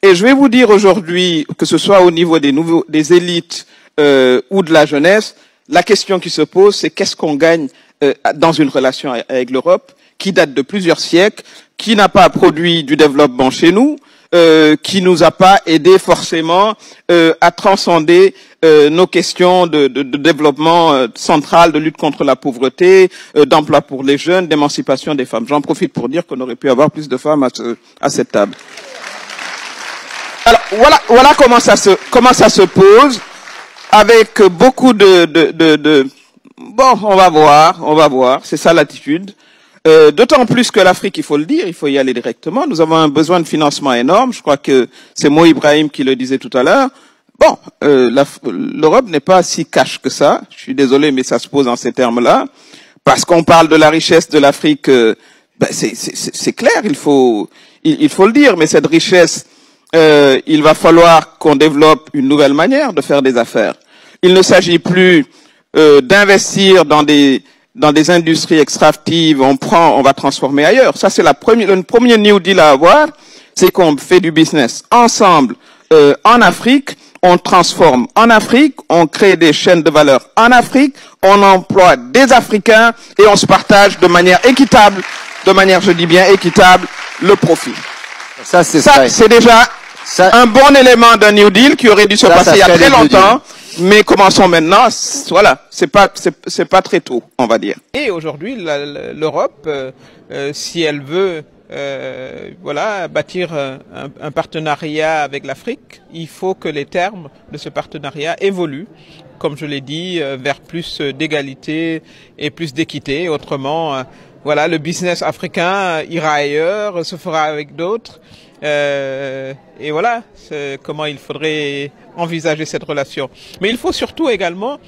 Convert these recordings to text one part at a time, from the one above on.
Et je vais vous dire aujourd'hui, que ce soit au niveau des élites ou de la jeunesse, la question qui se pose, c'est qu'est-ce qu'on gagne dans une relation avec l'Europe qui date de plusieurs siècles, qui n'a pas produit du développement chez nous, qui nous a pas aidé forcément à transcender nos questions de développement central, de lutte contre la pauvreté, d'emploi pour les jeunes, d'émancipation des femmes. J'en profite pour dire qu'on aurait pu avoir plus de femmes à cette table. Alors voilà comment ça se pose, avec beaucoup bon, on va voir, c'est ça l'attitude. D'autant plus que l'Afrique, il faut le dire, il faut y aller directement. Nous avons un besoin de financement énorme. Je crois que c'est Mo Ibrahim qui le disait tout à l'heure. Bon, l'Europe n'est pas si cash que ça. Je suis désolé, mais ça se pose en ces termes-là. Parce qu'on parle de la richesse de l'Afrique, c'est clair, il faut le dire. Mais cette richesse, il va falloir qu'on développe une nouvelle manière de faire des affaires. Il ne s'agit plus d'investir dans des industries extractives, on va transformer ailleurs. Ça, c'est le premier New Deal à avoir, c'est qu'on fait du business ensemble en Afrique, on transforme en Afrique, on crée des chaînes de valeur en Afrique, on emploie des Africains et on se partage de manière équitable, je dis bien équitable, le profit. Ça, c'est déjà un bon élément d'un New Deal qui aurait dû se passer il y a très longtemps. Mais commençons maintenant, voilà, c'est pas très tôt, on va dire. Et aujourd'hui, l'Europe, si elle veut, voilà, bâtir un partenariat avec l'Afrique, il faut que les termes de ce partenariat évoluent, comme je l'ai dit, vers plus d'égalité et plus d'équité. Autrement, voilà, le business africain ira ailleurs, se fera avec d'autres. Et voilà comment il faudrait envisager cette relation. Mais il faut surtout également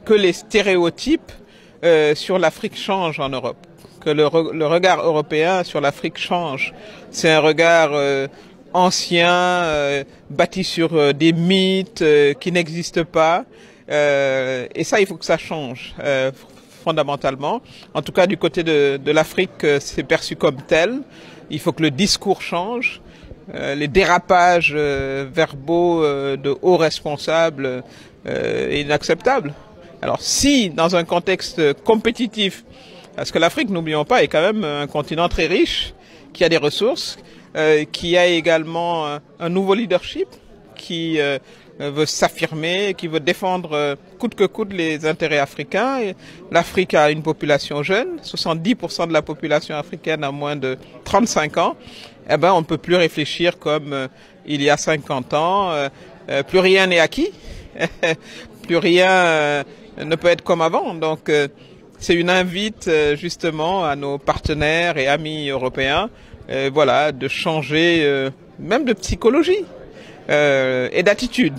que les stéréotypes sur l'Afrique changent en Europe, que le regard européen sur l'Afrique change. C'est un regard ancien, bâti sur des mythes qui n'existent pas, et ça, il faut que ça change fondamentalement. En tout cas, du côté de l'Afrique, c'est perçu comme tel. Il faut que le discours change. Les dérapages verbaux de hauts responsables est inacceptable. Alors si, dans un contexte compétitif, parce que l'Afrique, n'oublions pas, est quand même un continent très riche, qui a des ressources, qui a également un nouveau leadership, qui veut s'affirmer, qui veut défendre coûte que coûte les intérêts africains. L'Afrique a une population jeune, 70% de la population africaine a moins de 35 ans. Eh ben, on ne peut plus réfléchir comme il y a 50 ans. Plus rien n'est acquis. Plus rien ne peut être comme avant. Donc, c'est une invite justement à nos partenaires et amis européens, voilà, de changer même de psychologie et d'attitude.